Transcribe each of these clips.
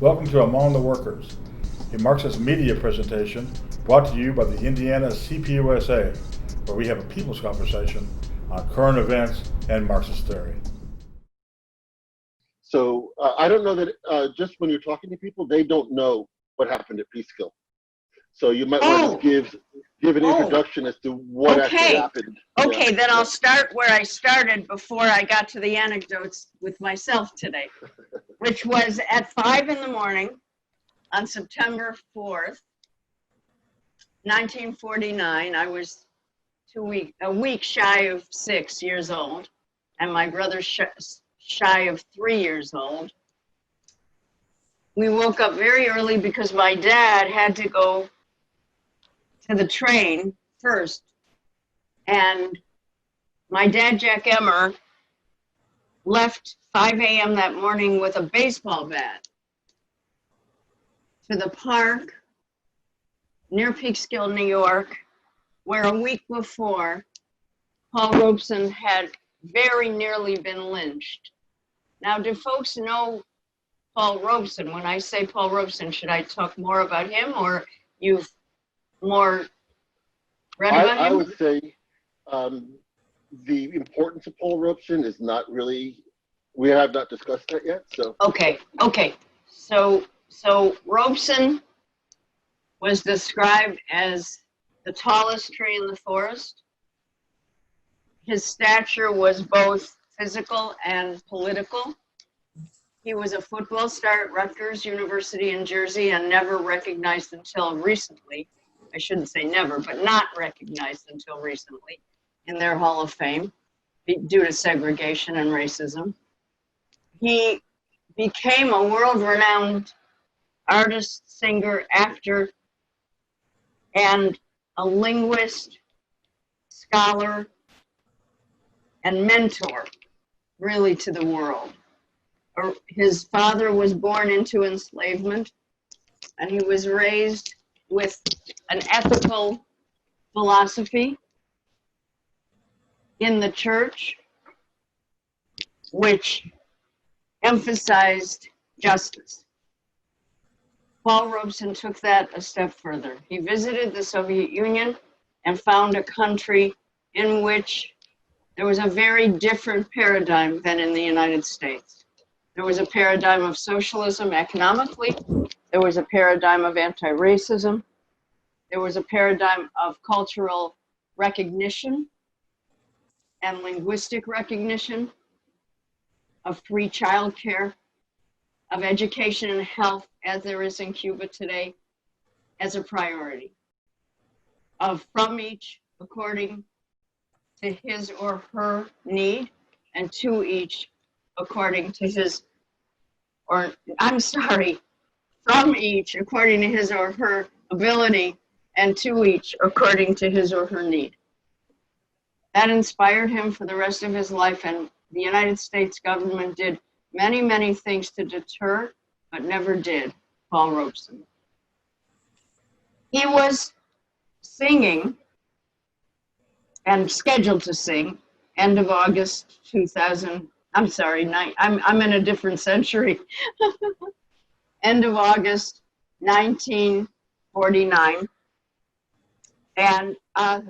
Welcome to Among the Workers, a Marxist media presentation brought to you by the Indiana CPUSA, where we have a people's conversation on current events and Marxist theory. So I don't know that just when you're talking to people, they don't know what happened at Peekskill. So you might want to just give an introduction as to what actually happened. Okay, then I'll start where I started before I got to the anecdotes with myself today, which was at 5 in the morning on September 4th, 1949. I was a week shy of 6 years old, and my brother shy of 3 years old. We woke up very early because my dad had to go to the train first. And my dad, Jack Emmer, left 5 a.m. that morning with a baseball bat to the park near Peekskill, New York, where a week before, Paul Robeson had very nearly been lynched. Now, do folks know Paul Robeson? When I say Paul Robeson, should I talk more about him, or you've more read about him? I would say the importance of Paul Robeson is not really, we have not discussed that yet. So Okay. So Robeson was described as the tallest tree in the forest. His stature was both physical and political. He was a football star at Rutgers University in Jersey and never recognized until recently. I shouldn't say never, but not recognized until recently in their Hall of Fame due to segregation and racism. He became a world-renowned artist, singer, actor, and a linguist, scholar, and mentor, really, to the world. His father was born into enslavement, and he was raised with an ethical philosophy in the church, which emphasized justice. Paul Robeson took that a step further. He visited the Soviet Union and found a country in which there was a very different paradigm than in the United States. There was a paradigm of socialism economically. There was a paradigm of anti-racism. There was a paradigm of cultural recognition and linguistic recognition, of free childcare, of education and health, as there is in Cuba today, as a priority, of from each according to his or her need, and to each according to his, or I'm sorry, from each according to his or her ability, and to each according to his or her need. That inspired him for the rest of his life, and the United States government did many, many things to deter, but never did Paul Robeson. He was singing and scheduled to sing end of August 2000. I'm sorry, I'm in a different century. End of August 1949. And a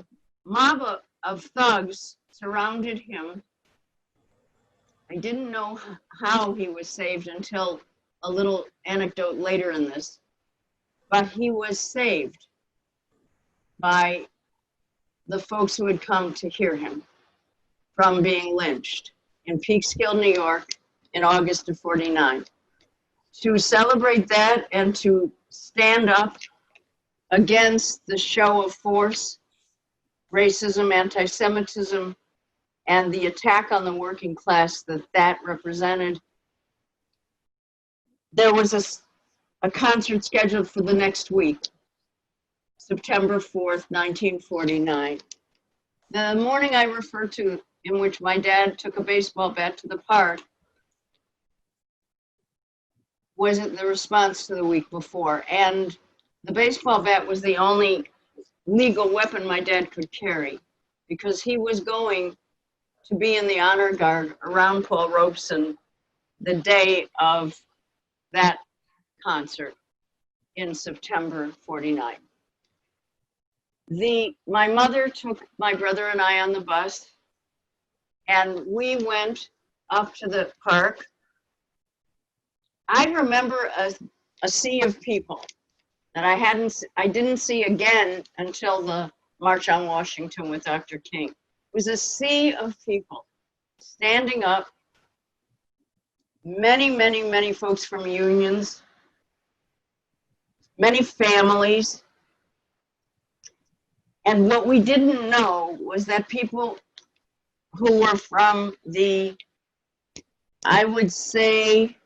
mob of thugs surrounded him. I didn't know how he was saved until a little anecdote later in this, but he was saved by the folks who had come to hear him from being lynched in Peekskill, New York in August of '49. To celebrate that and to stand up against the show of force, racism, anti-Semitism, and the attack on the working class that represented, there was a concert scheduled for the next week, September 4th, 1949. The morning I referred to, in which my dad took a baseball bat to the park, was the response to the week before. And the baseball bat was the only legal weapon my dad could carry, because he was going to be in the honor guard around Paul Robeson the day of that concert in September 49. My mother took my brother and I on the bus, and we went up to the park. I remember a sea of people that I didn't see again until the March on Washington with Dr. King. It was a sea of people standing up, many, many, many folks from unions, many families. And what we didn't know was that people who were from the, I would say,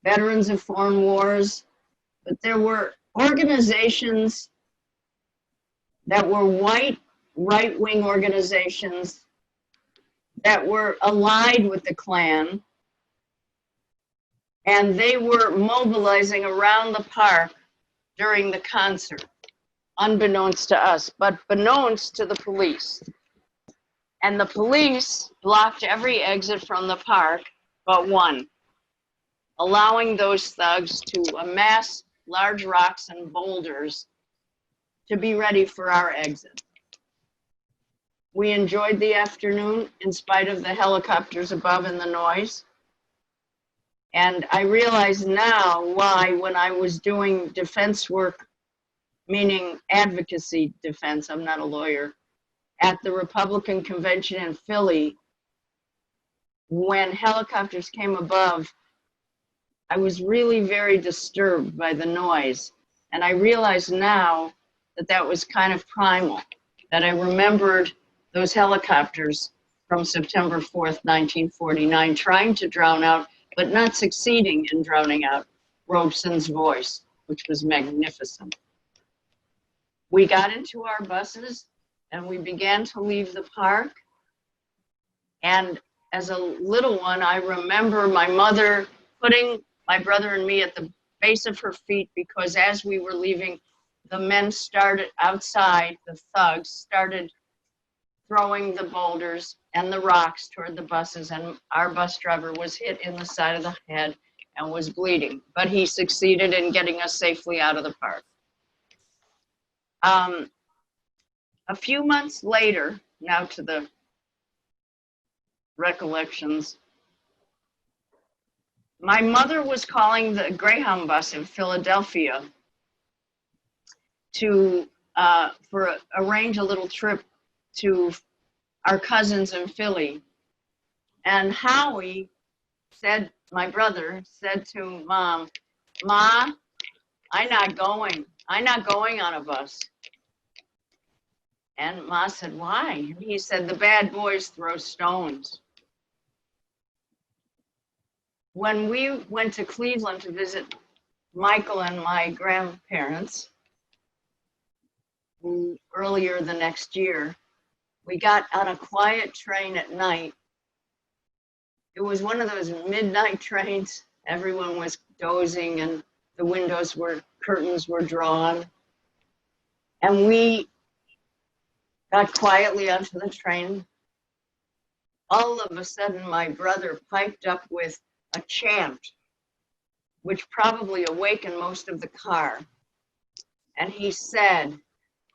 veterans of foreign wars, but there were organizations that were white, right-wing organizations that were allied with the Klan, and they were mobilizing around the park during the concert, unbeknownst to us, but beknownst to the police. And the police blocked every exit from the park but one, allowing those thugs to amass large rocks and boulders to be ready for our exit. We enjoyed the afternoon in spite of the helicopters above and the noise. And I realize now why, when I was doing defense work, meaning advocacy defense, I'm not a lawyer, at the Republican convention in Philly, when helicopters came above, I was really very disturbed by the noise. And I realize now that that was kind of primal, that I remembered those helicopters from September 4th, 1949, trying to drown out, but not succeeding in drowning out Robeson's voice, which was magnificent. We got into our buses and we began to leave the park. And as a little one, I remember my mother putting my brother and me at the base of her feet, because as we were leaving, the men started outside, the thugs started throwing the boulders and the rocks toward the buses, and our bus driver was hit in the side of the head and was bleeding, but he succeeded in getting us safely out of the park. A few months later, now to the recollections, my mother was calling the Greyhound bus in Philadelphia to arrange a little trip to our cousins in Philly. And Howie said, my brother said to Mom, "Ma, I'm not going on a bus." And Ma said, "Why?" And he said, "The bad boys throw stones." When we went to Cleveland to visit Michael and my grandparents earlier the next year, we got on a quiet train at night. It was one of those midnight trains. Everyone was dozing and the curtains were drawn. And we got quietly onto the train. All of a sudden, my brother piped up with a chant, which probably awakened most of the car. And he said,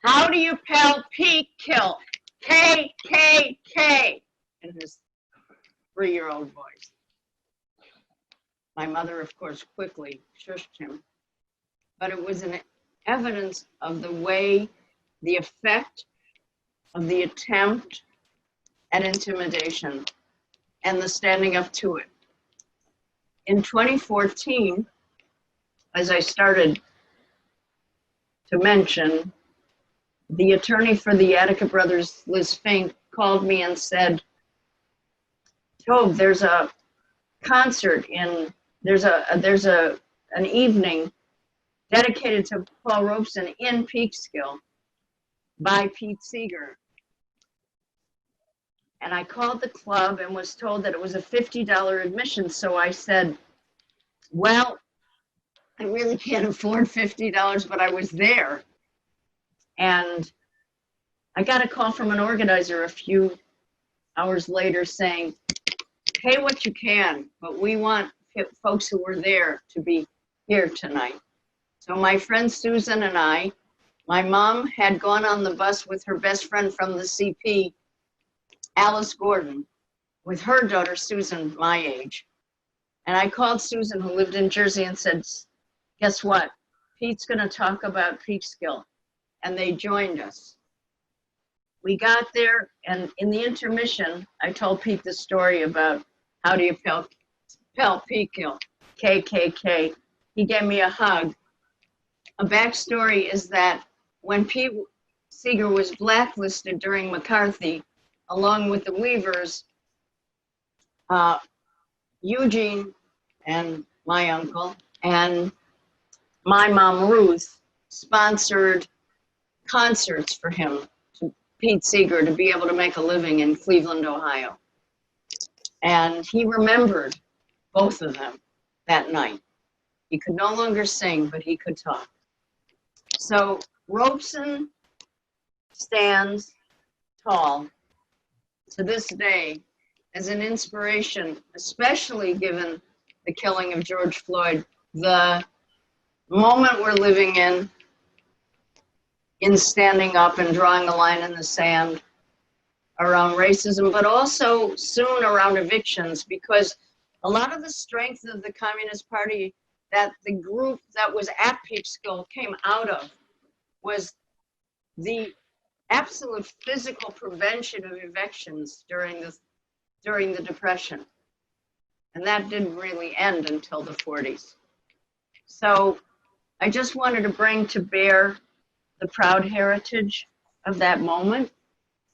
"How do you spell Peekskill? K-K-K," in his 3-year-old voice. My mother, of course, quickly shushed him. But it was an evidence of the way, the effect of the attempt at intimidation and the standing up to it. In 2014, as I started to mention, the attorney for the Attica brothers, Liz Fink, called me and said, "Tobe, there's a concert there's an evening dedicated to Paul Robeson in Peekskill by Pete Seeger." And I called the club and was told that it was a $50 admission. So I said, "Well, I really can't afford $50, but I was there." And I got a call from an organizer a few hours later saying, "Pay what you can, but we want folks who were there to be here tonight. So my friend Susan and I, my mom had gone on the bus with her best friend from the CP, Alice Gordon, with her daughter Susan, my age. And I called Susan, who lived in Jersey, and said, guess what? Pete's going to talk about Peekskill. And they joined us. We got there, and in the intermission, I told Pete the story about how do you spell Peekskill, KKK. He gave me a hug. A backstory is that when Pete Seeger was blacklisted during McCarthy, along with the Weavers, Eugene and my uncle and my mom Ruth sponsored concerts for him, to Pete Seeger, to be able to make a living in Cleveland, Ohio. And he remembered both of them that night. He could no longer sing, but he could talk. So Robeson stands tall to this day as an inspiration, especially given the killing of George Floyd, the moment we're living in standing up and drawing a line in the sand around racism, but also soon around evictions, because a lot of the strength of the Communist Party that the group that was at Peekskill came out of was the absolute physical prevention of evictions during the Depression. And that didn't really end until the 40s. So I just wanted to bring to bear the proud heritage of that moment.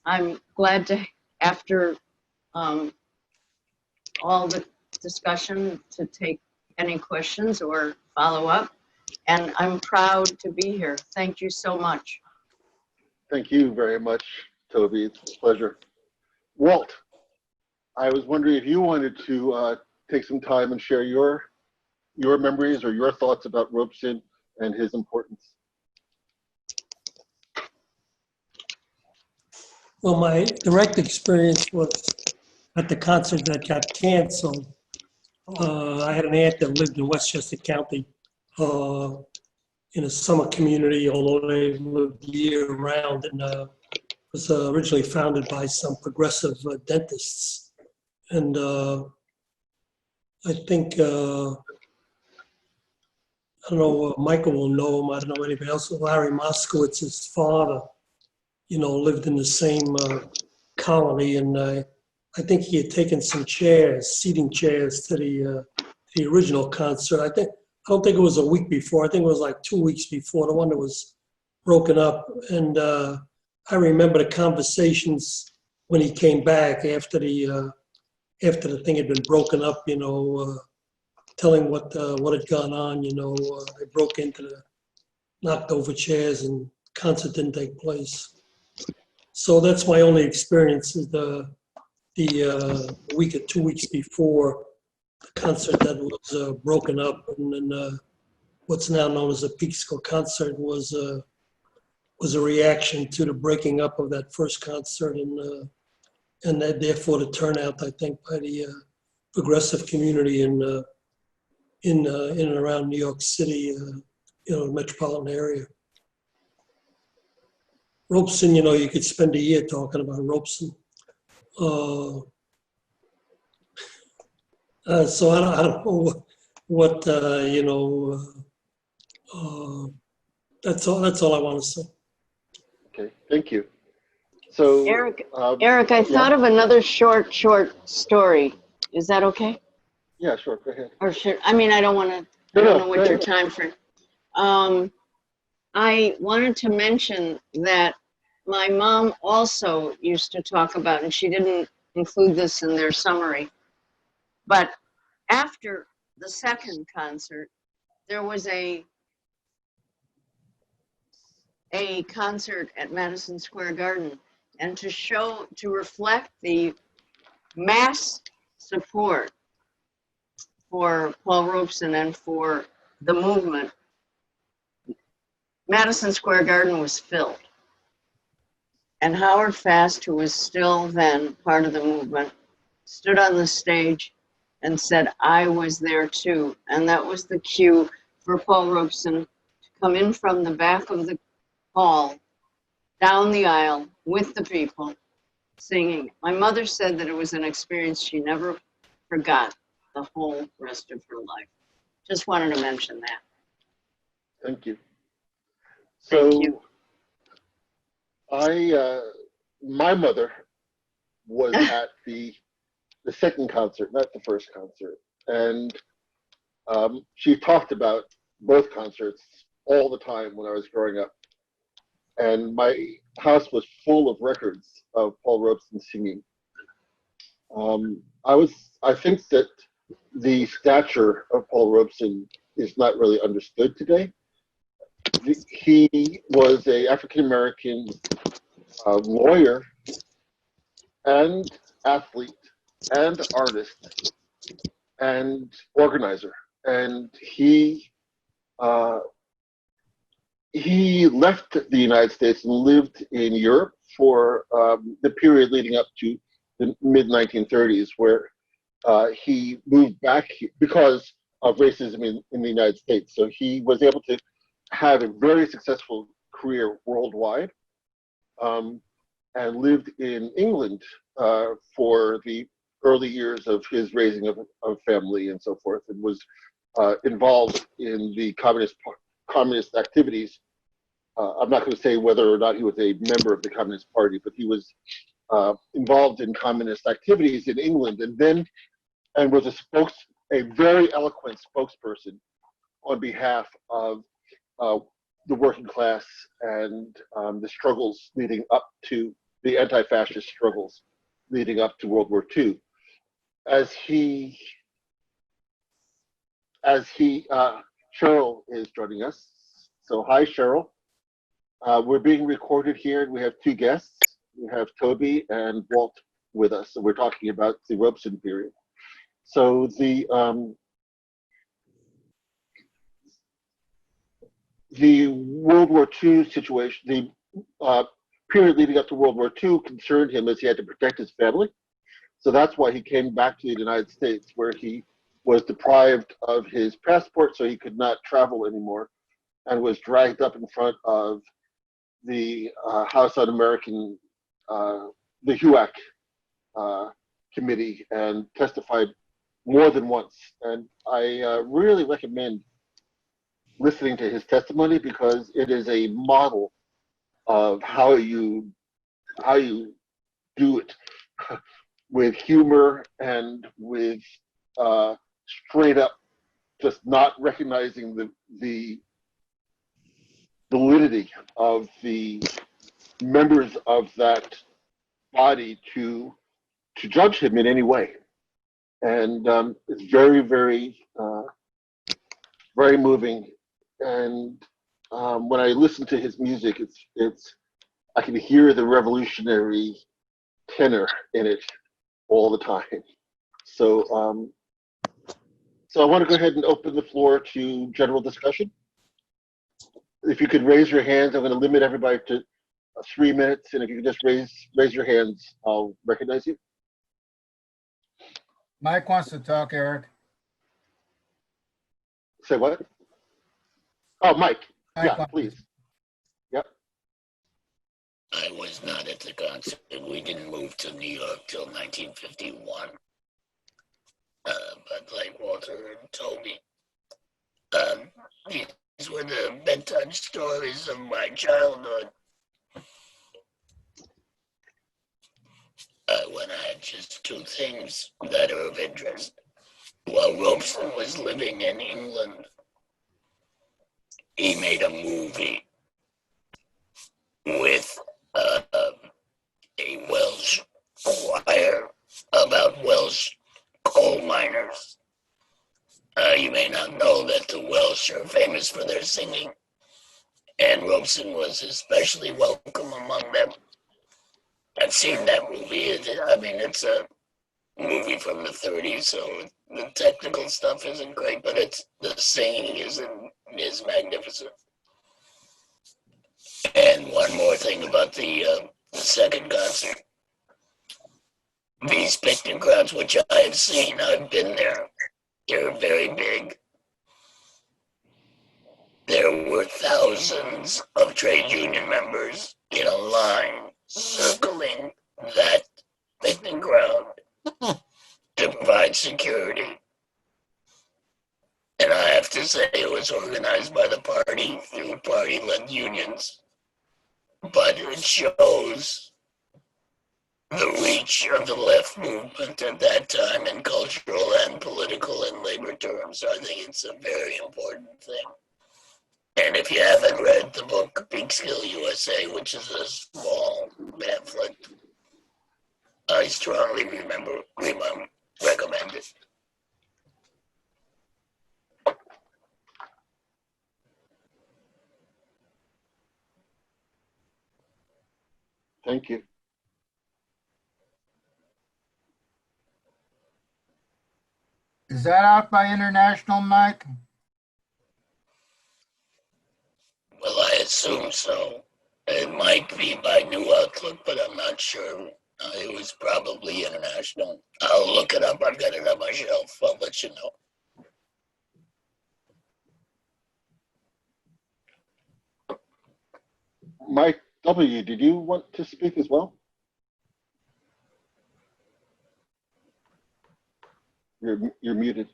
I'm glad to, after all the discussion, to take any questions or follow up. And I'm proud to be here. Thank you so much. Thank you very much, Toby. It's a pleasure. Walt, I was wondering if you wanted to take some time and share your memories or your thoughts about Robeson and his importance. Well, my direct experience was at the concert that got canceled. I had an aunt that lived in Westchester County in a summer community, although they lived year round, and was originally founded by some progressive dentists. And I think, I don't know, Michael will know him, I don't know anybody else, Larry Moskowitz's father, you know, lived in the same colony, and I think he had taken some chairs, seating chairs, to the original concert. I don't think it was a week before. I think it was like 2 weeks before, the one that was broken up. And I remember the conversations when he came back after the thing had been broken up, you know, telling what had gone on. You know, they broke into the knocked over chairs, and concert didn't take place. So that's my only experience, is the week or 2 weeks before the concert that was broken up, and then what's now known as a Peekskill concert was a reaction to the breaking up of that first concert, and that therefore the turnout, I think, by the progressive community in and around New York City, you know, the metropolitan area. Robeson, you know, you could spend a year talking about Robeson. So I don't know what you know. That's all I want to say. Okay, thank you. So Eric, I thought of another short story. Is that okay? Yeah, sure. Go ahead. Or should, I mean, I don't want to, I don't know what your time frame. I wanted to mention that my mom also used to talk about, and she didn't include this in their summary, but after the second concert, there was a concert at Madison Square Garden, and to reflect the mass support for Paul Robeson and for the movement, Madison Square Garden was filled. And Howard Fast, who was still then part of the movement, stood on the stage and said, "I was there too." And that was the cue for Paul Robeson to come in from the back of the hall, down the aisle with the people, singing. My mother said that it was an experience she never forgot the whole rest of her life. Just wanted to mention that. Thank you. Thank So you. my mother was at the second concert, not the first concert. And she talked about both concerts all the time when I was growing up. And my house was full of records of Paul Robeson singing. I think that the stature of Paul Robeson is not really understood today. He was an African-American lawyer and athlete and artist and organizer. And he left the United States and lived in Europe for the period leading up to the mid-1930s, where he moved back because of racism in the United States. So he was able to have a very successful career worldwide, and lived in England for the early years of his raising of family and so forth, and was involved in the communist activities. I'm not going to say whether or not he was a member of the Communist Party, but he was involved in communist activities in England, and was a very eloquent spokesperson on behalf of the working class and the struggles leading up to the anti-fascist struggles leading up to World War II. Cheryl is joining us. So hi, Cheryl. We're being recorded here, and we have two guests. We have Toby and Walt with us, and we're talking about the Robeson period. So the World War II situation, the period leading up to World War II concerned him as he had to protect his family. So that's why he came back to the United States, where he was deprived of his passport, so he could not travel anymore, and was dragged up in front of the House Un-American, the HUAC committee, and testified more than once. And I really recommend listening to his testimony, because it is a model of how you do it with humor and with straight up just not recognizing the validity of the members of that body to judge him in any way. And it's very, very, very moving. And when I listen to his music, I can hear the revolutionary tenor in it all the time. So, so I want to go ahead and open the floor to general discussion. If you could raise your hands, I'm going to limit everybody to 3 minutes, and if you could just raise your hands, I'll recognize you. Mike wants to talk, Eric. Say what? Oh, Mike. Mike Yeah, wants- please. Yep. I was not at the concert. We didn't move to New York till 1951. But like Walter and Toby, these were the bedtime stories of my childhood. When I had just two things that are of interest. While Robeson was living in England, he made a movie with a Welsh choir about Welsh coal miners. You may not know that the Welsh are famous for their singing, and Robeson was especially welcome among them. I've seen that movie. I mean, it's a movie from the 30s, so the technical stuff isn't great, but the singing is magnificent. And one more thing about the second concert. These picnic crowds, which I have seen, I've been there. They're very big. there were thousands of trade union members in a line circling that picnic ground to provide security. And I have to say it was organized by the party through party-led unions. But it shows the reach of the left movement at that time in cultural and political and labor terms. So I think it's a very important thing. And if you haven't read the book Peekskill USA, which is a small pamphlet, I strongly recommend it. Thank you. Is that out by International, Mike? Well, I assume so. It might be by New Outlook, but I'm not sure. It was probably International. I'll look it up. I've got it on my shelf. I'll let you know. Mike W., did you want to speak as well? You're muted.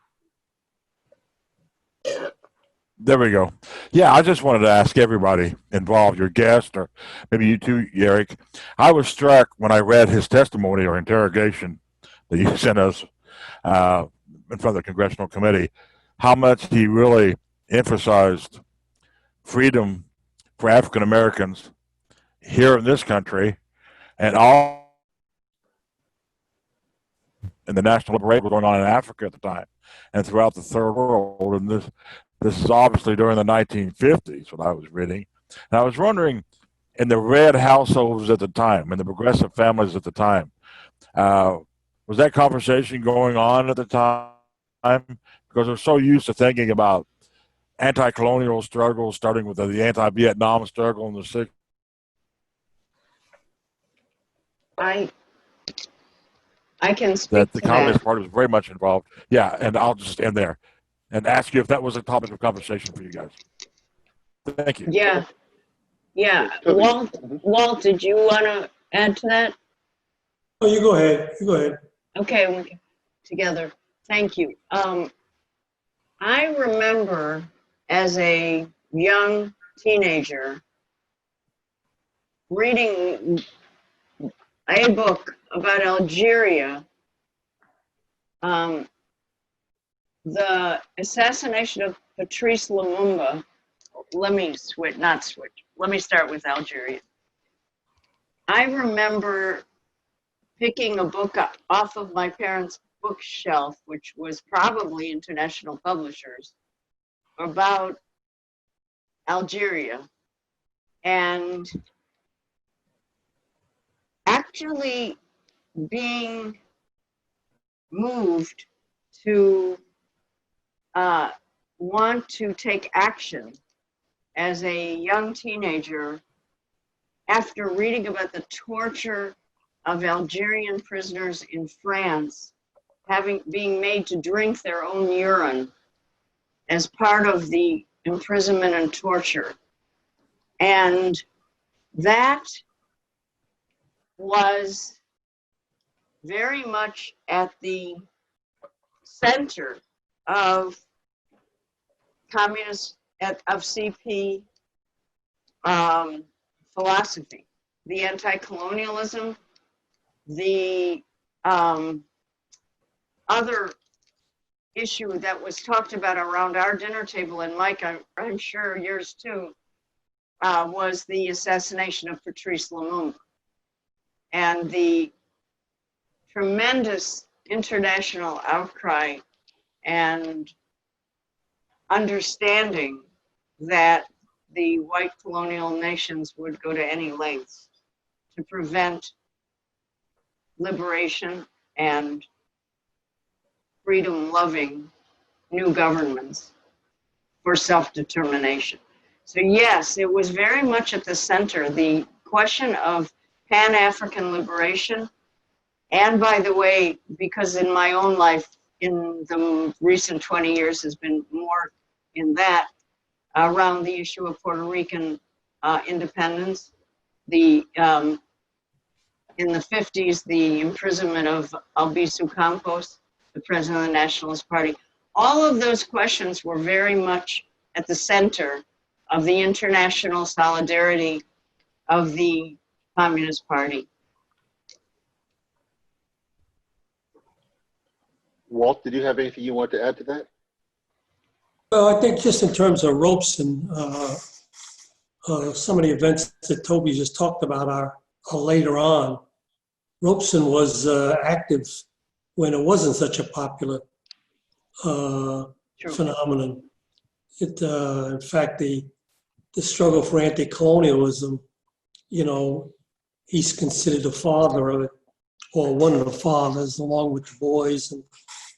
There we go. Yeah, I just wanted to ask everybody involved, your guest, or maybe you too, Eric. I was struck when I read his testimony or interrogation that you sent us in front of the Congressional Committee, how much he really emphasized freedom for African Americans here in this country and all in the national liberation going on in Africa at the time and throughout the third world. And this is obviously during the 1950s when I was reading. And I was wondering, in the red households at the time, in the progressive families at the time, was that conversation going on at the time? Because we're so used to thinking about anti-colonial struggles, starting with the anti-Vietnam struggle in the 60s. I can speak That the to Communist that. Party was very much involved. Yeah, and I'll just end there and ask you if that was a topic of conversation for you guys. Thank you. Yeah. Walt, did you want to add to that? Oh, you go ahead. You go ahead. Okay, we'll get together. Thank you. I remember as a young teenager reading a book about Algeria, the assassination of Patrice Lumumba. Let me start with Algeria. I remember picking a book up off of my parents' bookshelf, which was probably International Publishers, about Algeria, and actually being moved to want to take action as a young teenager after reading about the torture of Algerian prisoners in France, being made to drink their own urine as part of the imprisonment and torture. And that was very much at the center of CP philosophy, the anti-colonialism, the other issue that was talked about around our dinner table, and Mike, I'm sure yours too, was the assassination of Patrice Lumumba and the tremendous international outcry and understanding that the white colonial nations would go to any lengths to prevent liberation and freedom-loving new governments for self-determination. So yes, it was very much at the center, the question of Pan-African liberation. And by the way, because in my own life, in the recent 20 years has been more in that, around the issue of Puerto Rican independence. The in the 50s, the imprisonment of Albizu Campos, the president of the Nationalist Party. All of those questions were very much at the center of the international solidarity of the Communist Party. Walt, did you have anything you want to add to that? Well, I think just in terms of Robeson, some of the events that Toby just talked about are later on. Robeson was active when it wasn't such a popular phenomenon. In fact, the struggle for anti-colonialism, you know, he's considered the father of it, or one of the fathers, along with the boys. And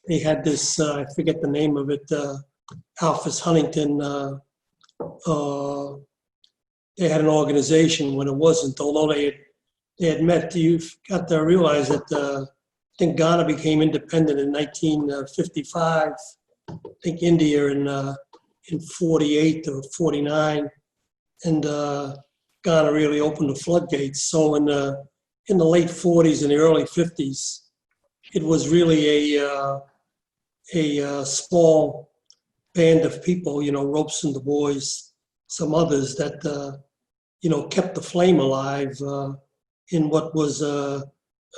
they had this, I forget the name of it, Alphys Huntington. They had an organization when it wasn't, although they had met. You've got to realize that I think Ghana became independent in 1955. I think India in 48 or 49, and Ghana really opened the floodgates. So in the late 40s and the early 50s, it was really a small band of people, you know, Robeson, the boys, some others that you know, kept the flame alive in what was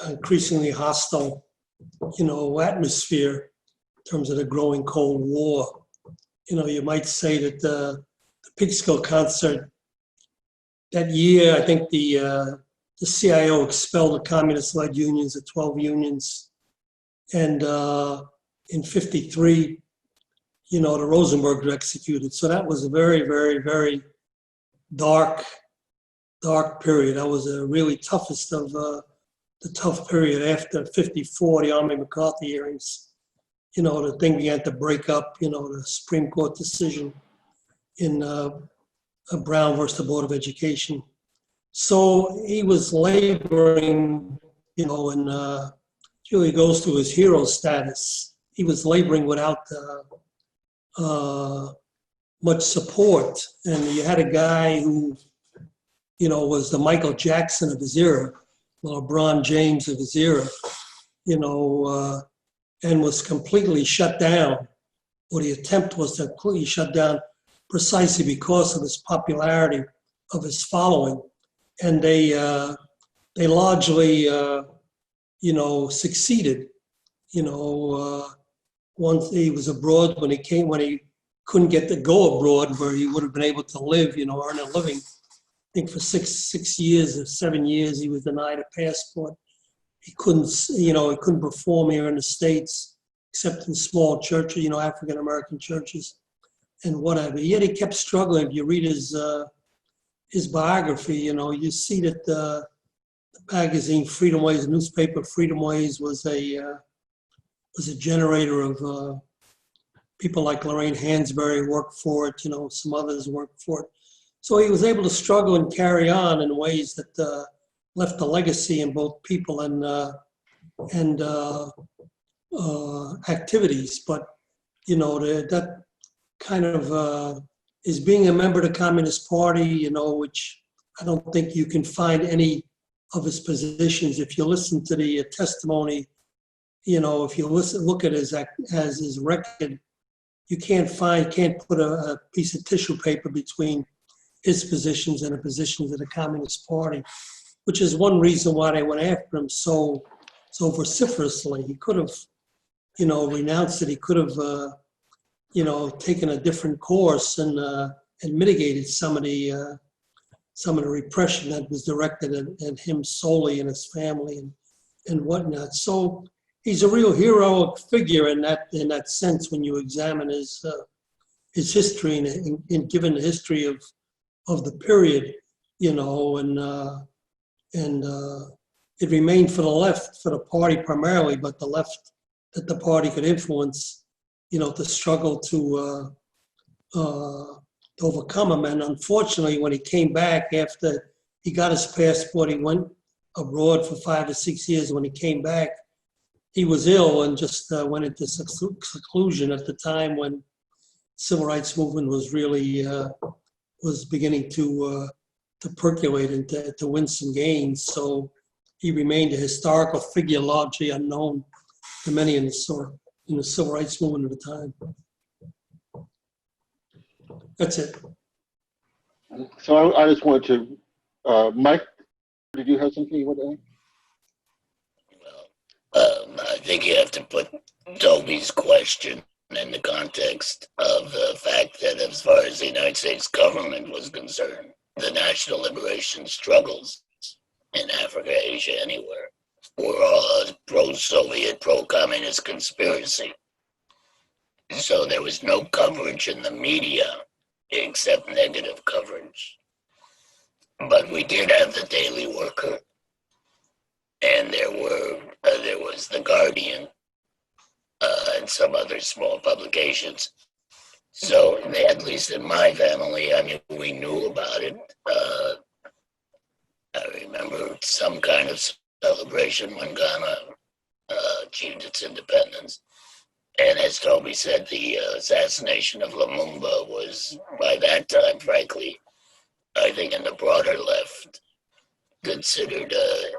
increasingly hostile, you know, atmosphere in terms of the growing Cold War. You know, you might say that the Peekskill concert that year, I think the CIO expelled the communist-led unions, the 12 unions, and in '53, you know, the Rosenbergs were executed. So that was a very, very, very dark period. That was the really toughest of the tough period after '54, the Army-McCarthy hearings. You know, the thing began to break up, you know, the Supreme Court decision in Brown versus the Board of Education. So he was laboring, you know, and really goes to his hero status. He was laboring without much support. And you had a guy who, you know, was the Michael Jackson of his era, LeBron James of his era, you know, and was completely shut down, or the attempt was to completely shut down precisely because of his popularity of his following. And they largely, you know, succeeded. You know, once he was abroad, when he couldn't get to go abroad where he would have been able to live, you know, earn a living. I think for 6 years or 7 years, he was denied a passport. He couldn't, you know, he couldn't perform here in the States, except in small churches, you know, African-American churches and whatever. Yet he kept struggling. If you read his biography, you know, you see that the magazine Freedom Ways, the newspaper Freedom Ways was a generator of people like Lorraine Hansberry worked for it, you know, some others worked for it. So he was able to struggle and carry on in ways that left a legacy in both people and activities. But, you know, that kind of is being a member of the Communist Party, you know, which I don't think you can find any of his positions. If you listen to the testimony, you know, if you look at his record, you can't put a piece of tissue paper between his positions and the positions of the Communist Party, which is one reason why they went after him so vociferously. He could have, you know, renounced it. He could have, you know, taken a different course and mitigated some of the repression that was directed at him solely and his family and whatnot. So he's a real heroic figure in that sense when you examine his history and given the history of the period, you know, and it remained for the left, for the party primarily, but the left that the party could influence, you know, to struggle to overcome him. And unfortunately, when he came back after he got his passport, he went abroad for 5 or 6 years. When he came back, he was ill and just went into seclusion at the time when civil rights movement was really was beginning to percolate and to win some gains. So he remained a historical figure largely unknown to many in the civil rights movement at the time. That's it. So I just wanted to, Mike, did you have something you want to add? I think you have to put Toby's question in the context of the fact that as far as the United States government was concerned, the national liberation struggles in Africa, Asia, anywhere, were all a pro-Soviet, pro-communist conspiracy. So there was no coverage in the media except negative coverage. But we did have the Daily Worker, and there was the Guardian, and some other small publications. So at least in my family, I mean, we knew about it. I remember some kind of celebration when Ghana achieved its independence. And as Toby said, the assassination of Lumumba was, by that time, frankly, I think in the broader left, considered a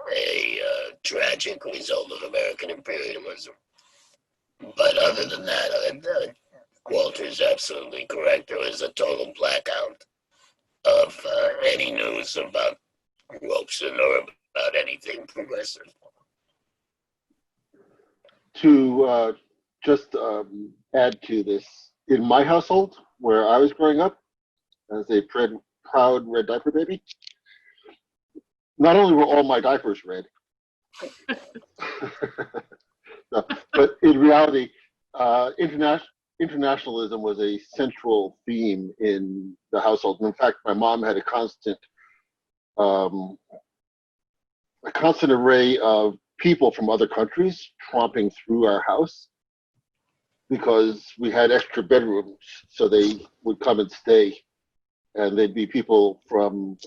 tragic result of American imperialism. But other than that, Walter's absolutely correct. There was a total blackout of any news about Robeson or about anything progressive. To just add to this, in my household, where I was growing up as a proud red diaper baby, not only were all my diapers red, no, but in reality, internationalism was a central theme in the household. And in fact, my mom had a constant array of people from other countries tromping through our house because we had extra bedrooms, so they would come and stay. And they'd be people from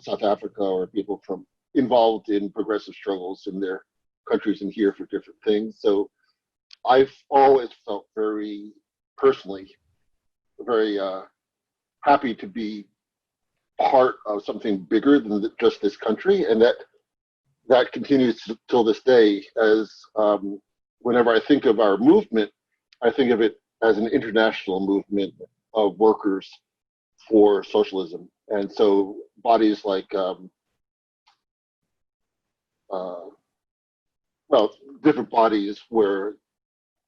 South Africa or people from involved in progressive struggles in their countries and here for different things. So I've always felt very personally, very happy to be part of something bigger than just this country, and that continues till this day. As whenever I think of our movement, I think of it as an international movement of workers for socialism. And so bodies like, different bodies where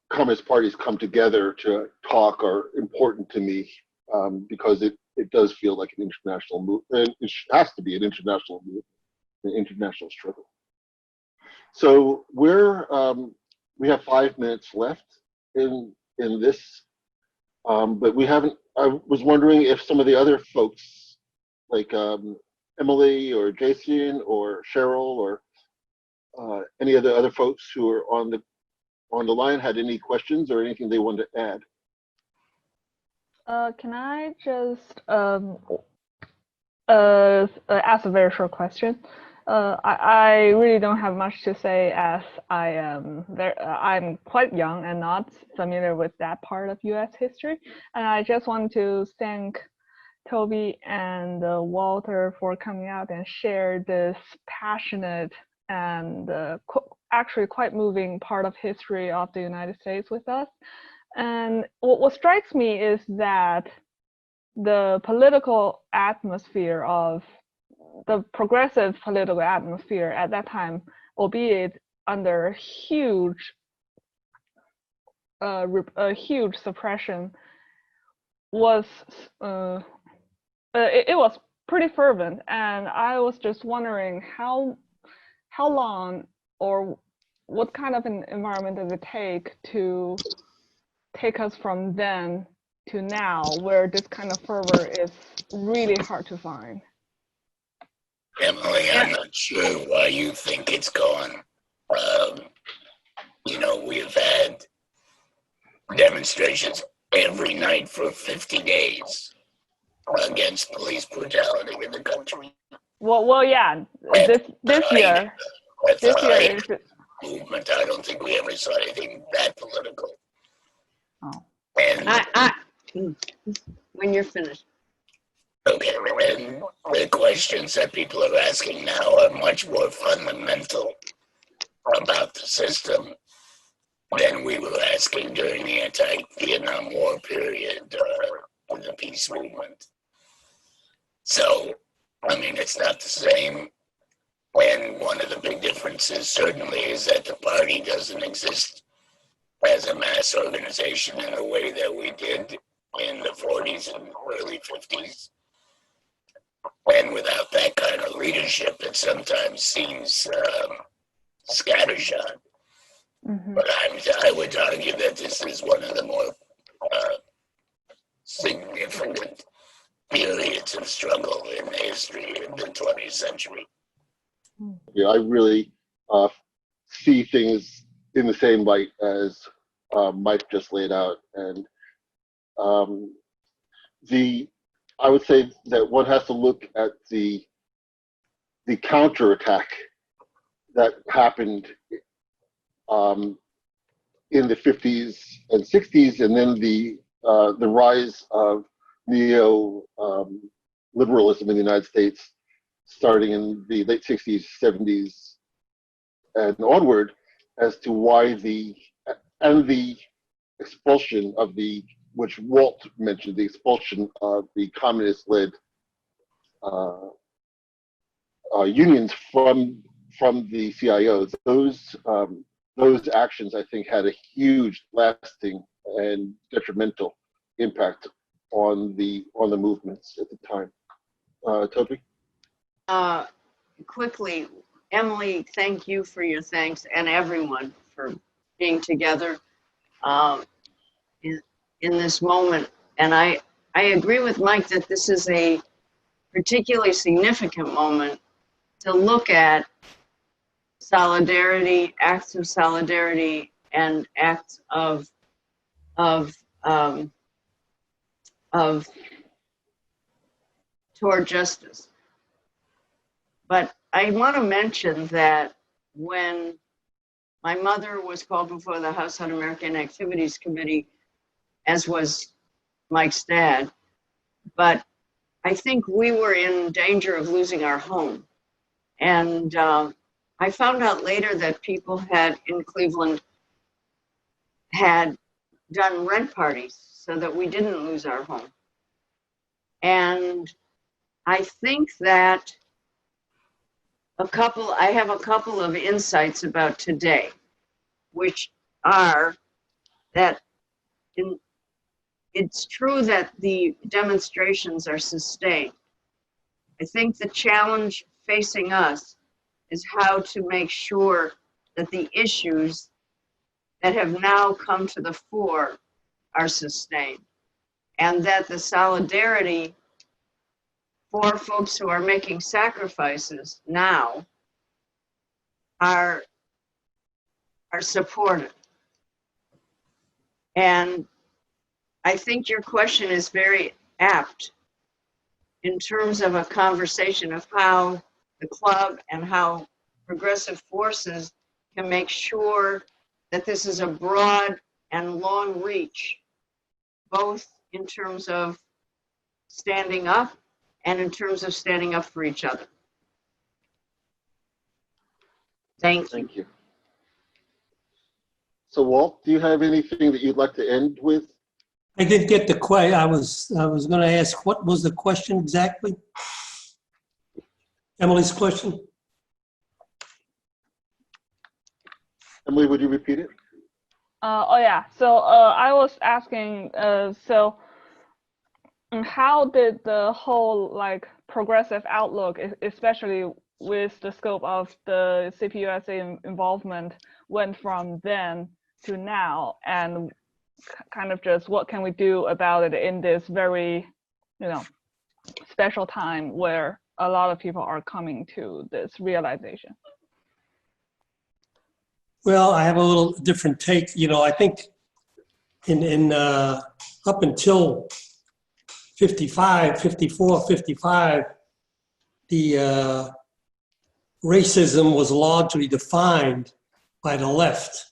communist parties come together to talk are important to me because it does feel like an international movement. It has to be an international movement, an international struggle. So we have 5 minutes left in this, but we haven't. I was wondering if some of the other folks, like Emily or Jason or Cheryl or any of the other folks who are on the line, had any questions or anything they wanted to add. Can I just ask a very short question? I really don't have much to say as I'm quite young and not familiar with that part of U.S. history. And I just want to thank Toby and Walter for coming out and share this passionate and actually quite moving part of history of the United States with us. And what strikes me is that the political atmosphere of the progressive political atmosphere at that time, albeit under a huge suppression, was it was pretty fervent. And I was just wondering how long or what kind of an environment does it take to take us from then to now, where this kind of fervor is really hard to find. Emily, I'm not sure why you think it's gone. We've had demonstrations every night for 50 days against police brutality in the country. Well, yeah. This year movement. I don't think we ever saw anything that political. Oh. And When you're finished. Okay, and the questions that people are asking now are much more fundamental about the system than we were asking during the anti-Vietnam War period with the peace movement. So, I mean, it's not the same. And one of the big differences certainly is that the party doesn't exist as a mass organization in the way that we did in the 40s and early 50s. And without that kind of leadership, it sometimes seems scattershot. Mm-hmm. But I would argue that this is one of the more significant periods of struggle in the history of the 20th century. Yeah, I really see things in the same light as Mike just laid out, and I would say that one has to look at the counterattack that happened in the 50s and 60s, and then the rise of neo-liberalism in the United States, starting in the late 60s, 70s, and onward, as to why the expulsion of which Walt mentioned, the expulsion of the communist-led unions from the CIOs. Those actions, I think, had a huge, lasting, and detrimental impact on the movements at the time. Toby? Quickly, Emily, thank you for your thanks, and everyone for being together in this moment. And I agree with Mike that this is a particularly significant moment to look at solidarity, acts of solidarity, and acts of toward justice. But I want to mention that when my mother was called before the House Un-American Activities Committee, as was Mike's dad, but I think we were in danger of losing our home. And I found out later that people in Cleveland had done rent parties so that we didn't lose our home. And I think that I have a couple of insights about today, which are that it's true that the demonstrations are sustained. I think the challenge facing us is how to make sure that the issues that have now come to the fore are sustained, and that the solidarity for folks who are making sacrifices now are supported. And I think your question is very apt in terms of a conversation of how the club and how progressive forces can make sure that this is a broad and long reach, both in terms of standing up and in terms of standing up for each other. Thank you. Thank you. So Walt, do you have anything that you'd like to end with? I did get the question. I was going to ask, what was the question exactly? Emily's question? Emily, would you repeat it? Oh yeah. So I was asking. So how did the whole progressive outlook, especially with the scope of the CPUSA involvement, went from then to now, and kind of just what can we do about it in this very, special time where a lot of people are coming to this realization? Well, I have a little different take. I think in up until 55, 54, 55, the racism was largely defined by the left.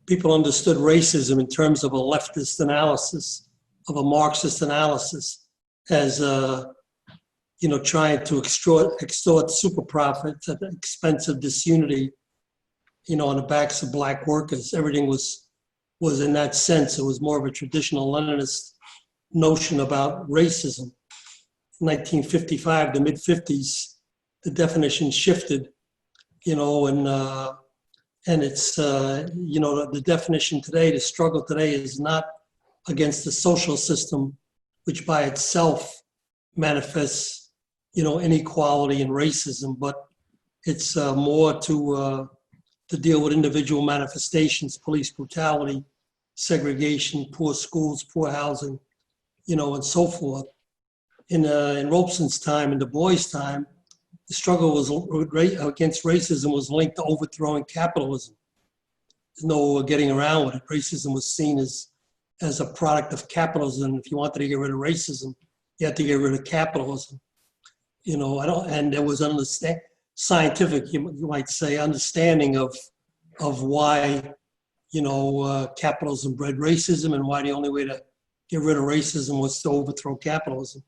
People understood racism in terms of a leftist analysis of a Marxist analysis as, trying to extort super profits at the expense of disunity, on the backs of black workers. Everything was in that sense. It was more of a traditional Leninist notion about racism. In 1955, the mid-50s, the definition shifted, and it's, the definition today, the struggle today is not against the social system, which by itself manifests, inequality and racism, but it's more to deal with individual manifestations, police brutality, segregation, poor schools, poor housing, and so forth. In Robeson's time, in Du Bois' time, the struggle against racism was linked to overthrowing capitalism. There's no getting around with it. Racism was seen as a product of capitalism. If you wanted to get rid of racism, you had to get rid of capitalism. And there was scientific, you might say, understanding of why, capitalism bred racism and why the only way to get rid of racism was to overthrow capitalism.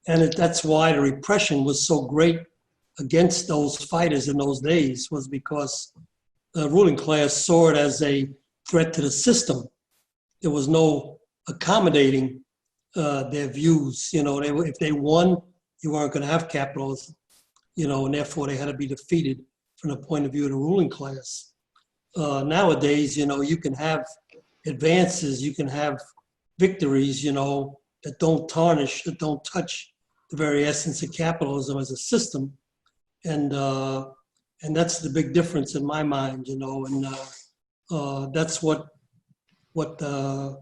And that's why the repression was so great against those fighters in those days, was because the ruling class saw it as a threat to the system. There was no accommodating their views. If they won, you weren't going to have capitalism, and therefore they had to be defeated from the point of view of the ruling class. Nowadays, you can have advances, you can have victories, that don't tarnish, that don't touch the very essence of capitalism as a system. And that's the big difference in my mind, and that's what the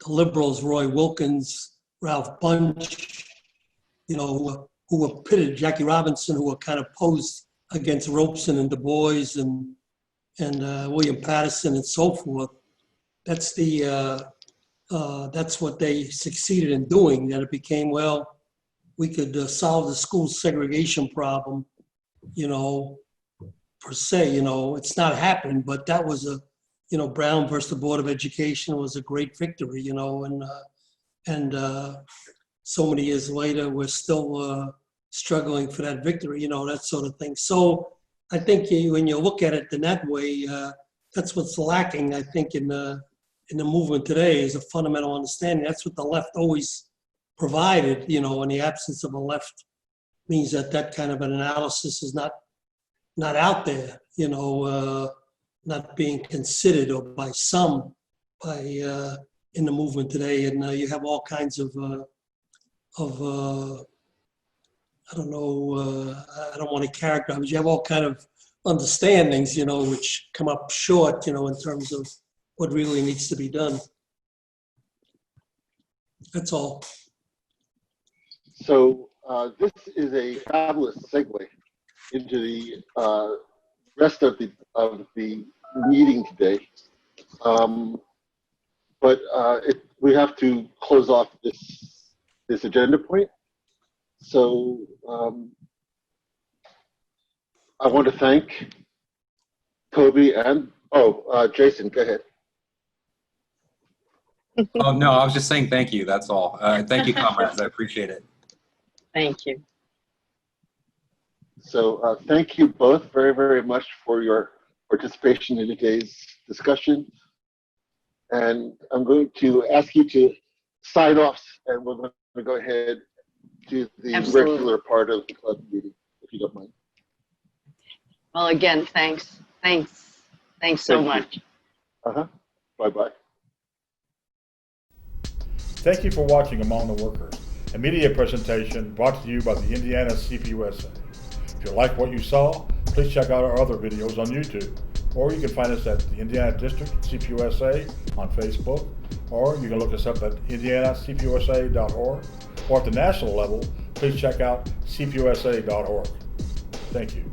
liberals, Roy Wilkins, Ralph Bunche, who were pitted, Jackie Robinson, who were kind of posed against Robeson and Du Bois and William Patterson and so forth. That's what they succeeded in doing. That it became, well, we could solve the school segregation problem, per se. It's not happening, but that was Brown versus the Board of Education was a great victory, and so many years later, we're still struggling for that victory, that sort of thing. So I think when you look at it in that way, that's what's lacking, I think, in the movement today is a fundamental understanding. That's what the left always provided, in the absence of a left means that kind of an analysis is not out there, not being considered or by some in the movement today. And you have all kinds of I don't know, I don't want to characterize, but you have all kind of understandings, which come up short, in terms of what really needs to be done. That's all. So this is a fabulous segue into the rest of the meeting today. But we have to close off this agenda point. So I want to thank Toby and, Jason, go ahead. Oh, no, I was just saying thank you, that's all. Thank you, comrades, I appreciate it. Thank you. So thank you both very, very much for your participation in today's discussion. And I'm going to ask you to sign off, and we're going to go ahead to the Absolutely. regular part of the club meeting, if you don't mind. Well, again, thanks so much. Bye-bye. Thank you for watching Among the Workers, a media presentation brought to you by the Indiana CPUSA. If you like what you saw, please check out our other videos on YouTube, or you can find us at the Indiana District CPUSA on Facebook, or you can look us up at indianacpusa.org, or at the national level, please check out cpusa.org. Thank you.